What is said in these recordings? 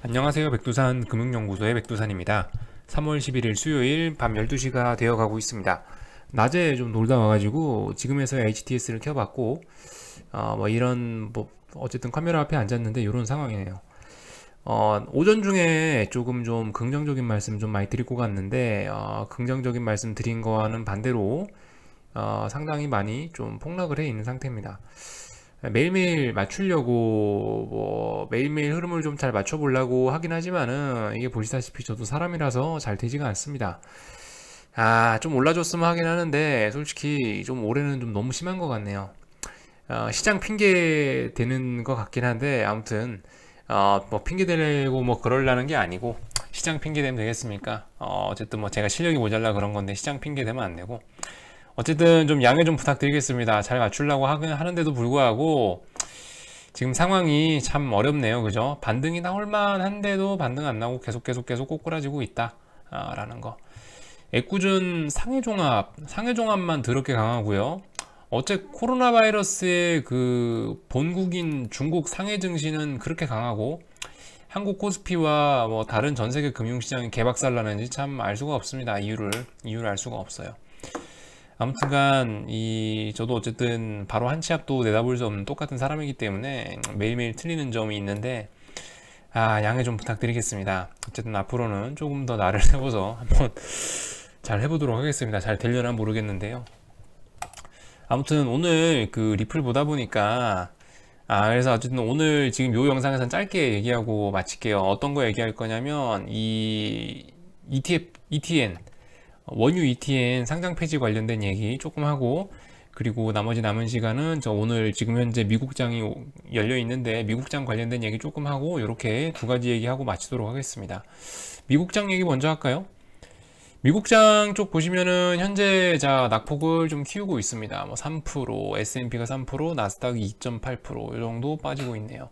안녕하세요. 백두산 금융연구소의 백두산입니다. 3월 11일 수요일 밤 12시가 되어 가고 있습니다. 낮에 좀 놀다 와가지고 지금에서야 HTS를 켜봤고 어쨌든 카메라 앞에 앉았는데 이런 상황이네요. 오전 중에 조금 좀 긍정적인 말씀 좀 많이 드리고 갔는데 긍정적인 말씀 드린 거와는 반대로 상당히 많이 좀 폭락을 해 있는 상태입니다. 매일매일 맞추려고 매일매일 흐름을 좀 잘 맞춰보려고 하긴 하지만은 이게 보시다시피 저도 사람이라서 잘 되지가 않습니다. 좀 올라줬으면 하긴 하는데 솔직히 좀 올해는 좀 너무 심한 것 같네요. 시장 핑계 되는 것 같긴 한데 아무튼 뭐 핑계 대려고 뭐 그러려는 게 아니고 시장 핑계 대면 되겠습니까? 어쨌든 뭐 제가 실력이 모자라 그런 건데 시장 핑계 대면 안 되고 어쨌든 좀 양해 좀 부탁드리겠습니다. 잘 맞추려고 하는데도 불구하고 지금 상황이 참 어렵네요. 그죠? 반등이 나올 만한데도 반등 안 나오고 계속 꼬꾸라지고 있다. 라는 거. 애꿎은 상해종합만 더럽게 강하고요. 어째 코로나 바이러스의 그 본국인 중국 상해 증시는 그렇게 강하고 한국 코스피와 뭐 다른 전 세계 금융시장이 개박살 나는지 참 알 수가 없습니다. 이유를 알 수가 없어요. 아무튼간 저도 어쨌든 바로 한 치 앞도 내다볼 수 없는 똑같은 사람이기 때문에 매일매일 틀리는 점이 있는데 양해 좀 부탁드리겠습니다. 어쨌든 앞으로는 조금 더 나를 세워서 한번 잘 해보도록 하겠습니다. 잘 되려나 모르겠는데요. 아무튼 오늘 그 리플 보다 보니까 그래서 어쨌든 오늘 지금 요 영상에서는 짧게 얘기하고 마칠게요. 어떤 거 얘기할 거냐면 이 ETF, ETN 원유 ETN 상장 폐지 관련된 얘기 조금 하고, 그리고 나머지 남은 시간은 저 오늘 지금 현재 미국장이 열려 있는데 미국장 관련된 얘기 조금 하고 이렇게 두 가지 얘기하고 마치도록 하겠습니다. 미국장 얘기 먼저 할까요? 미국장 쪽 보시면은 현재 낙폭을 좀 키우고 있습니다. 뭐 3%, S&P가 3%, 나스닥이 2.8%, 이 정도 빠지고 있네요.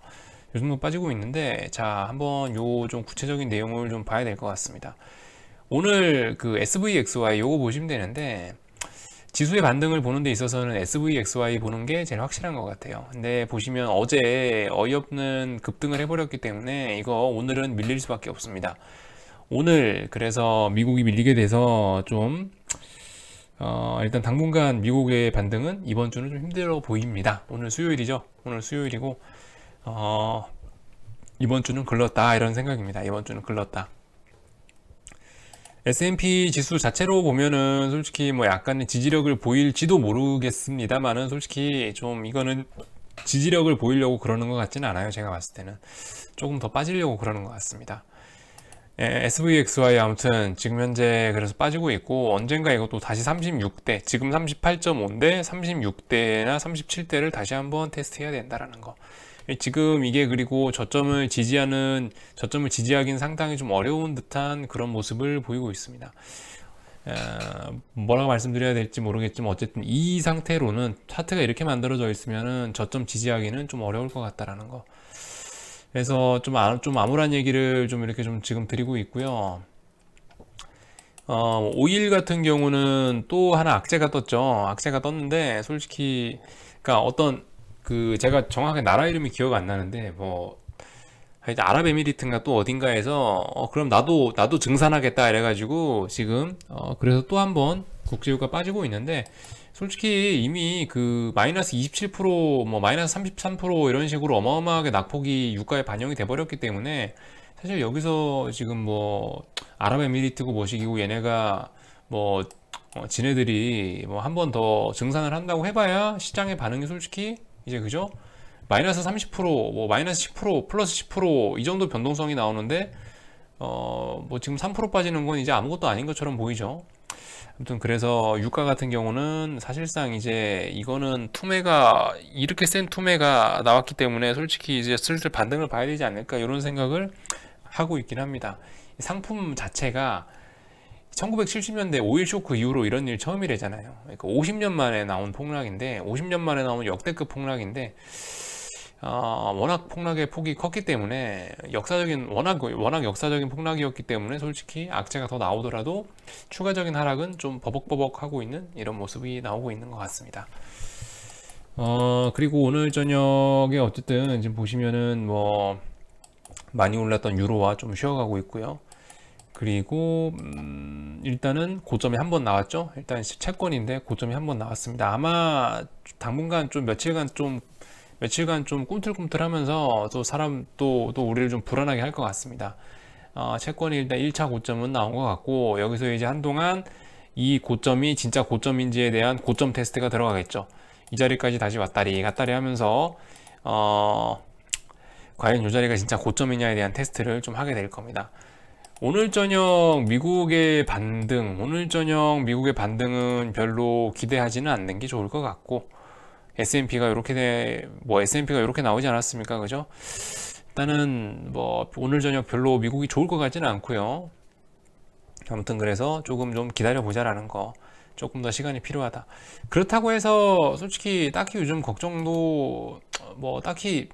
이 정도 빠지고 있는데 한번 요 좀 구체적인 내용을 좀 봐야 될 것 같습니다. 오늘 그 SVXY 요거 보시면 되는데 지수의 반등을 보는 데 있어서는 SVXY 보는 게 제일 확실한 것 같아요. 근데 보시면 어제 어이없는 급등을 해버렸기 때문에 이거 오늘은 밀릴 수밖에 없습니다. 오늘 그래서 미국이 밀리게 돼서 좀 일단 당분간 미국의 반등은 이번 주는 좀 힘들어 보입니다. 오늘 수요일이죠. 오늘 수요일이고 이번 주는 글렀다 이런 생각입니다. 이번 주는 글렀다. S&P 지수 자체로 보면은 솔직히 뭐 약간의 지지력을 보일지도 모르겠습니다만은 솔직히 좀 이거는 지지력을 보이려고 그러는 것 같지는 않아요. 제가 봤을 때는 조금 더 빠지려고 그러는 것 같습니다. SVXY 아무튼 지금 현재 그래서 빠지고 있고 언젠가 이것도 다시 36대, 지금 38.5인데 36대나 37대를 다시 한번 테스트해야 된다라는 거. 지금 이게 그리고 저점을 지지하기는 상당히 좀 어려운 듯한 그런 모습을 보이고 있습니다. 뭐라고 말씀드려야 될지 모르겠지만 어쨌든 이 상태로는 차트가 이렇게 만들어져 있으면은 저점 지지하기는 좀 어려울 것 같다라는 거. 그래서 좀 암울한 얘기를 좀 이렇게 좀 지금 드리고 있고요. 오일 같은 경우는 또 하나 악재가 떴죠. 악재가 떴는데 솔직히 그러니까 제가 정확하게 나라 이름이 기억 안 나는데 하여튼 아랍에미리트인가 또 어딘가에서 그럼 나도 증산하겠다 이래가지고 지금 그래서 또 한번 국제유가 빠지고 있는데 솔직히 이미 그 마이너스 27%, 마이너스 33% 이런 식으로 어마어마하게 낙폭이 유가에 반영이 돼 버렸기 때문에 사실 여기서 지금 아랍에미리트고 뭐시기고 얘네가 지네들이 한 번 더 증산을 한다고 해봐야 시장의 반응이 솔직히 이제 그죠? 마이너스 30%, 마이너스 10%, 플러스 10%이 정도 변동성이 나오는데 지금 3% 빠지는 건 이제 아무것도 아닌 것처럼 보이죠. 아무튼 그래서 유가 같은 경우는 사실상 이제 이거는 이렇게 센 투매가 나왔기 때문에 솔직히 이제 슬슬 반등을 봐야 되지 않을까 이런 생각을 하고 있긴 합니다. 상품 자체가 1970년대 오일 쇼크 이후로 이런 일 처음이래잖아요. 그러니까 50년 만에 나온 폭락인데 50년 만에 나온 역대급 폭락인데 워낙 폭락의 폭이 컸기 때문에 워낙 역사적인 폭락이었기 때문에 솔직히 악재가 더 나오더라도 추가적인 하락은 좀 버벅버벅 하고 있는 이런 모습이 나오고 있는 것 같습니다. 그리고 오늘 저녁에 어쨌든 지금 보시면은 많이 올랐던 유로화 좀 쉬어가고 있고요. 그리고 일단은 고점이 한 번 나왔죠. 일단 채권인데 고점이 한 번 나왔습니다. 아마 당분간 좀 며칠간 좀 꿈틀꿈틀하면서 또 사람 또 우리를 좀 불안하게 할 것 같습니다. 채권이 일단 1차 고점은 나온 것 같고, 여기서 이제 한동안 이 고점이 진짜 고점인지에 대한 고점 테스트가 들어가겠죠. 이 자리까지 다시 왔다리 갔다리 하면서 과연 이 자리가 진짜 고점이냐에 대한 테스트를 좀 하게 될 겁니다. 오늘 저녁 미국의 반등은 별로 기대하지는 않는 게 좋을 것 같고, S&P가 이렇게 나오지 않았습니까? 그죠? 일단은 뭐 오늘 저녁 별로 미국이 좋을 것 같지는 않고요. 아무튼 그래서 조금 좀 기다려 보자라는 거, 조금 더 시간이 필요하다. 그렇다고 해서 솔직히 딱히 요즘 걱정도 뭐 딱히,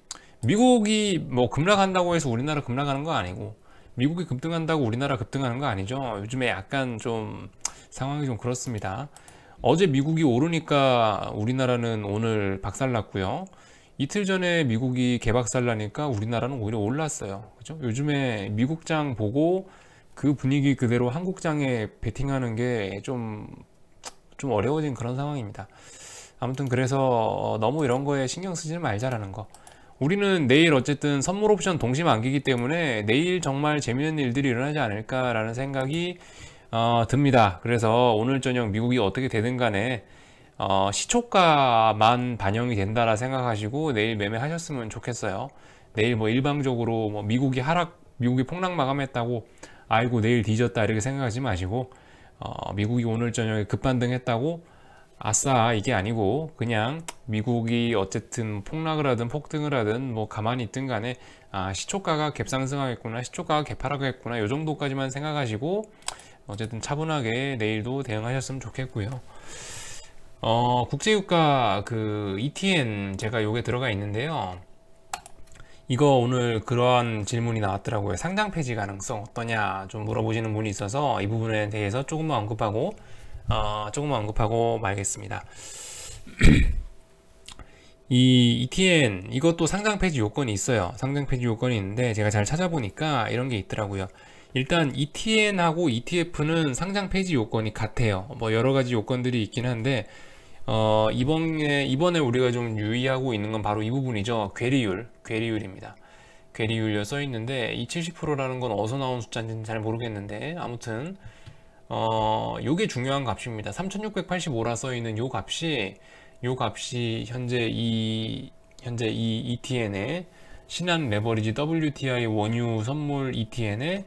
미국이 뭐 급락한다고 해서 우리나라 급락하는 거 아니고, 미국이 급등한다고 우리나라 급등하는 거 아니죠. 요즘에 약간 좀 상황이 좀 그렇습니다. 어제 미국이 오르니까 우리나라는 오늘 박살났고요. 이틀 전에 미국이 개박살나니까 우리나라는 오히려 올랐어요. 그죠? 요즘에 미국장 보고 그 분위기 그대로 한국장에 베팅하는 게 좀 어려워진 그런 상황입니다. 아무튼 그래서 너무 이런 거에 신경 쓰지 말자라는 거. 우리는 내일 어쨌든 선물 옵션 동시 만기이기 때문에 내일 정말 재밌는 일들이 일어나지 않을까라는 생각이 듭니다. 그래서 오늘 저녁 미국이 어떻게 되든 간에 시초가만 반영이 된다라 생각하시고 내일 매매하셨으면 좋겠어요. 내일 뭐 일방적으로 뭐 미국이 폭락 마감했다고 아이고 내일 뒤졌다 이렇게 생각하지 마시고, 미국이 오늘 저녁에 급반등했다고 아싸 이게 아니고, 그냥 미국이 어쨌든 폭락을 하든 폭등을 하든 뭐 가만히 있든 간에 시초가가 갭상승하겠구나, 시초가가 갭하락하겠구나, 요 정도까지만 생각하시고 어쨌든 차분하게 내일도 대응하셨으면 좋겠고요. 국제유가 그 ETN 제가 요게 들어가 있는데요. 이거 오늘 그러한 질문이 나왔더라고요. 상장 폐지 가능성 어떠냐 좀 물어보시는 분이 있어서 이 부분에 대해서 조금만 언급하고 말겠습니다. 이 ETN 이것도 상장 폐지 요건이 있어요. 상장 폐지 요건이 있는데 제가 잘 찾아보니까 이런 게 있더라고요. 일단 ETN하고 ETF는 상장 폐지 요건이 같아요. 뭐 여러 가지 요건들이 있긴 한데 이번에 우리가 좀 유의하고 있는 건 바로 이 부분이죠. 괴리율입니다. 괴리율로 써 있는데 이 70%라는 건 어디서 나온 숫자인지는 잘 모르겠는데, 아무튼 요게 중요한 값입니다. 3685라 써 있는 요 값이 현재 이 ETN의 신한 레버리지 WTI 원유 선물 ETN의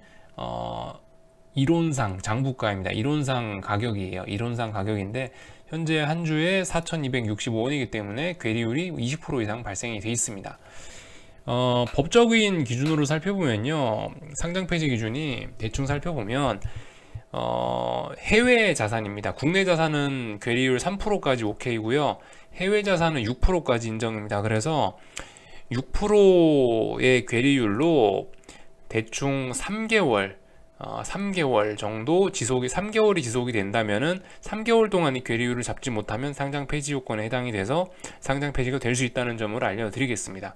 이론상 장부가입니다. 이론상 가격이에요. 이론상 가격인데 현재 한 주에 4,265원이기 때문에 괴리율이 20% 이상 발생이 돼 있습니다. 법적인 기준으로 살펴보면요, 상장 폐지 기준이 대충 살펴보면 해외 자산입니다. 국내 자산은 괴리율 3%까지 오케이고요. 해외 자산은 6%까지 인정입니다. 그래서 6%의 괴리율로 대충 3개월 정도 3개월이 지속이 된다면은 3개월 동안 이 괴리율을 잡지 못하면 상장 폐지 요건에 해당이 돼서 상장 폐지가 될 수 있다는 점을 알려드리겠습니다.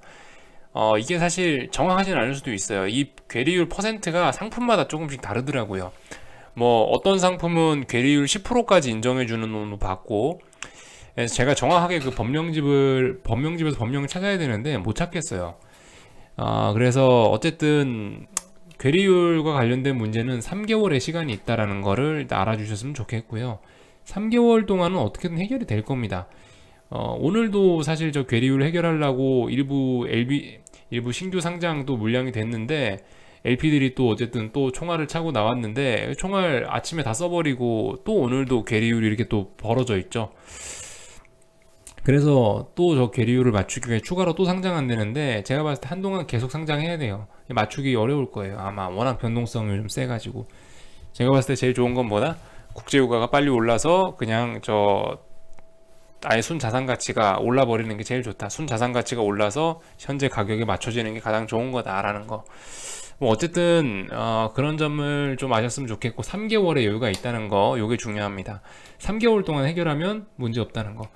이게 사실 정확하지는 않을 수도 있어요. 이 괴리율 퍼센트가 상품마다 조금씩 다르더라고요. 뭐 어떤 상품은 괴리율 10%까지 인정해주는 놈도 봤고, 그래서 제가 정확하게 그 법령집에서 법령을 찾아야 되는데 못 찾겠어요. 그래서 어쨌든 괴리율과 관련된 문제는 3개월의 시간이 있다라는 거를 알아주셨으면 좋겠고요. 3개월 동안은 어떻게든 해결이 될 겁니다. 오늘도 사실 저 괴리율 해결하려고 일부 신규 상장도 물량이 됐는데 LP들이 또 어쨌든 또 총알을 차고 나왔는데 총알 아침에 다 써버리고 또 오늘도 괴리율이 이렇게 또 벌어져 있죠. 그래서 또 저 괴리율을 맞추기 위해 추가로 또 상장 안 되는데, 제가 봤을 때 한동안 계속 상장해야 돼요. 맞추기 어려울 거예요. 아마 워낙 변동성이 좀 세가지고. 제가 봤을 때 제일 좋은 건 뭐다? 국제유가가 빨리 올라서 그냥 아예 순자산 가치가 올라 버리는 게 제일 좋다. 순자산 가치가 올라서 현재 가격에 맞춰지는 게 가장 좋은 거다라는 거. 뭐 어쨌든 그런 점을 좀 아셨으면 좋겠고, 3개월의 여유가 있다는 거, 요게 중요합니다. 3개월 동안 해결하면 문제 없다는 거.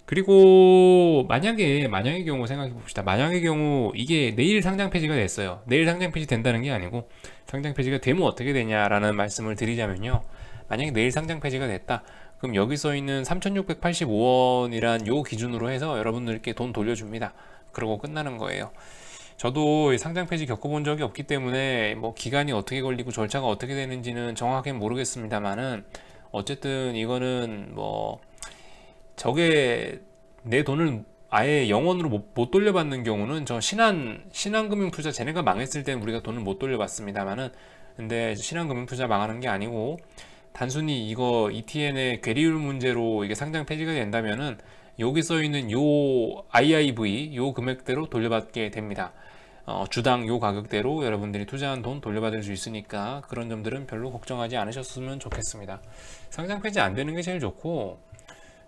그리고 만약의 경우 생각해 봅시다. 만약의 경우 이게 내일 상장 폐지가 됐어요. 내일 상장 폐지 된다는 게 아니고 상장 폐지가 되면 어떻게 되냐라는 말씀을 드리자면요. 만약에 내일 상장 폐지가 됐다. 그럼 여기 써 있는 3,685원이란 요 기준으로 해서 여러분들께 돈 돌려줍니다. 그러고 끝나는 거예요. 저도 상장 폐지 겪어본 적이 없기 때문에 뭐 기간이 어떻게 걸리고 절차가 어떻게 되는지는 정확하게 모르겠습니다만은 어쨌든 이거는 뭐 저게 내 돈을 아예 영원으로 못 돌려받는 경우는 저 신한금융투자 쟤네가 망했을 때는 우리가 돈을 못 돌려받습니다만은 근데 신한금융투자 망하는 게 아니고 단순히 이거 ETN의 괴리율 문제로 이게 상장 폐지가 된다면은 여기 써 있는 요 IIV 요 금액대로 돌려받게 됩니다. 주당 요 가격대로 여러분들이 투자한 돈 돌려받을 수 있으니까 그런 점들은 별로 걱정하지 않으셨으면 좋겠습니다. 상장 폐지 안 되는 게 제일 좋고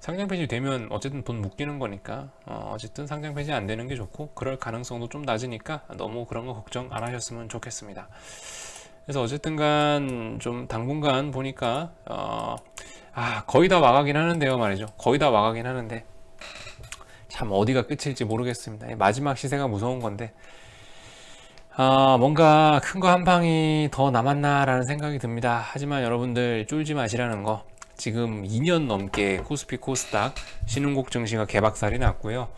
상장 폐지 되면 어쨌든 돈 묶이는 거니까 어쨌든 상장 폐지 안 되는 게 좋고 그럴 가능성도 좀 낮으니까 너무 그런 거 걱정 안 하셨으면 좋겠습니다. 그래서 어쨌든 간 좀 당분간 보니까 거의 다 와가긴 하는데요 말이죠. 거의 다 와가긴 하는데 참 어디가 끝일지 모르겠습니다. 마지막 시세가 무서운 건데 뭔가 큰 거 한 방이 더 남았나 라는 생각이 듭니다. 하지만 여러분들 쫄지 마시라는 거, 지금 2년 넘게 코스피 코스닥 신흥국 증시가 개박살이 났고요.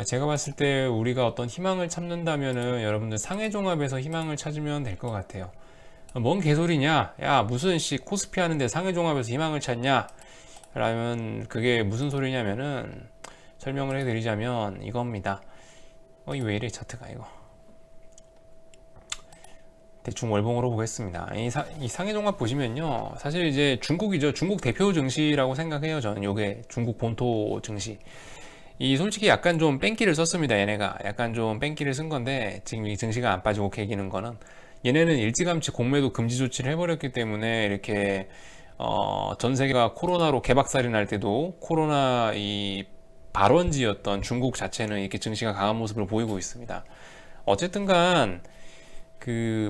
제가 봤을 때 우리가 어떤 희망을 찾는다면은 여러분들 상해종합에서 희망을 찾으면 될 것 같아요. 뭔 개소리냐, 야 무슨 코스피 하는데 상해종합에서 희망을 찾냐 라면 그게 무슨 소리냐면은 설명을 해드리자면 이겁니다. 이거 왜 이래 차트가 이거. 대충 월봉으로 보겠습니다. 이 상해종합 보시면요, 사실 이제 중국이죠. 중국 대표 증시라고 생각해요. 저는 요게 중국 본토 증시. 이 솔직히 약간 좀 뺑기를 썼습니다. 얘네가 약간 좀 뺑기를 쓴 건데 지금 이 증시가 안 빠지고 개기는 거는 얘네는 일찌감치 공매도 금지 조치를 해버렸기 때문에 이렇게 전 세계가 코로나로 개박살이 날 때도 코로나 이 발원지였던 중국 자체는 이렇게 증시가 강한 모습을 보이고 있습니다. 어쨌든간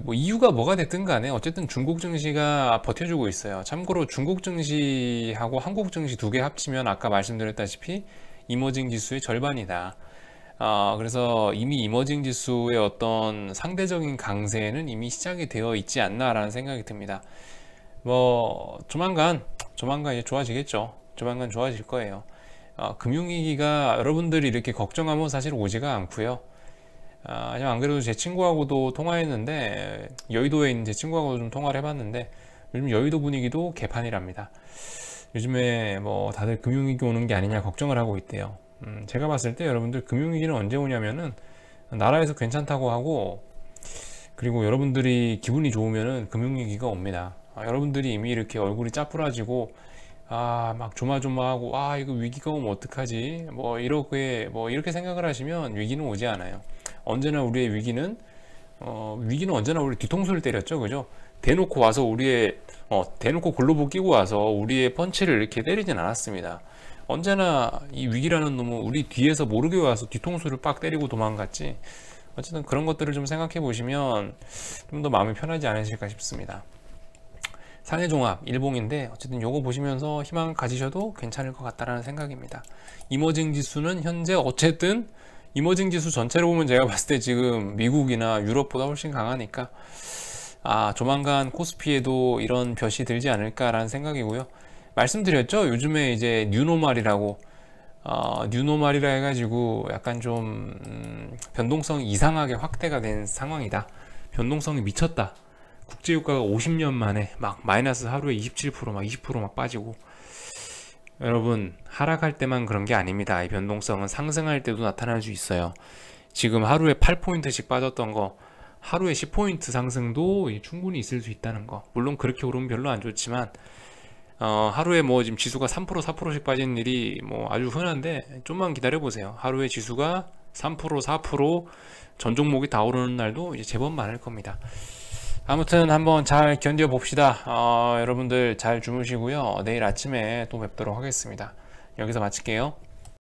뭐 이유가 뭐가 됐든 간에 어쨌든 중국 증시가 버텨주고 있어요. 참고로 중국 증시하고 한국 증시 두 개 합치면 아까 말씀드렸다시피 이머징 지수의 절반이다. 그래서 이미 이머징 지수의 어떤 상대적인 강세는 이미 시작이 되어 있지 않나라는 생각이 듭니다. 뭐 조만간 이제 좋아지겠죠. 조만간 좋아질 거예요. 금융위기가 여러분들이 이렇게 걱정하면 사실 오지가 않고요. 안 그래도 제 친구하고도 통화했는데, 여의도에 있는 제 친구하고도 좀 통화를 해봤는데 요즘 여의도 분위기도 개판이랍니다. 요즘에 뭐 다들 금융위기 오는 게 아니냐 걱정을 하고 있대요. 제가 봤을 때 여러분들 금융위기는 언제 오냐면은 나라에서 괜찮다고 하고, 그리고 여러분들이 기분이 좋으면은 금융위기가 옵니다. 여러분들이 이미 이렇게 얼굴이 짜부라지고 막 조마조마하고 이거 위기가 오면 어떡하지 뭐 이렇게 생각을 하시면 위기는 오지 않아요. 언제나 우리의 위기는 언제나 우리 뒤통수를 때렸죠, 그죠? 대놓고 와서 대놓고 글로브 끼고 와서 우리의 펀치를 이렇게 때리진 않았습니다. 언제나 이 위기라는 놈은 우리 뒤에서 모르게 와서 뒤통수를 빡 때리고 도망갔지. 어쨌든 그런 것들을 좀 생각해 보시면 좀 더 마음이 편하지 않으실까 싶습니다. 상해종합 일봉인데 어쨌든 요거 보시면서 희망을 가지셔도 괜찮을 것 같다라는 생각입니다. 이머징 지수는 현재 어쨌든 이머징 지수 전체로 보면 제가 봤을 때 지금 미국이나 유럽보다 훨씬 강하니까 조만간 코스피에도 이런 볕이 들지 않을까라는 생각이고요. 말씀드렸죠, 요즘에 이제 뉴노멀이라고 뉴노멀이라 해가지고 약간 좀 변동성이 이상하게 확대가 된 상황이다. 변동성이 미쳤다. 국제유가가 50년 만에 막 마이너스 하루에 27% 막 20% 막 빠지고. 여러분, 하락할 때만 그런 게 아닙니다. 이 변동성은 상승할 때도 나타날 수 있어요. 지금 하루에 8포인트씩 빠졌던 거 하루에 10포인트 상승도 충분히 있을 수 있다는 거. 물론 그렇게 오르면 별로 안 좋지만 하루에 뭐 지금 지수가 3% 4%씩 빠지는 일이 뭐 아주 흔한데 좀만 기다려 보세요. 하루에 지수가 3% 4% 전 종목이 다 오르는 날도 이제 제법 많을 겁니다. 아무튼 한번 잘 견뎌 봅시다. 여러분들 잘 주무시고요. 내일 아침에 또 뵙도록 하겠습니다. 여기서 마칠게요.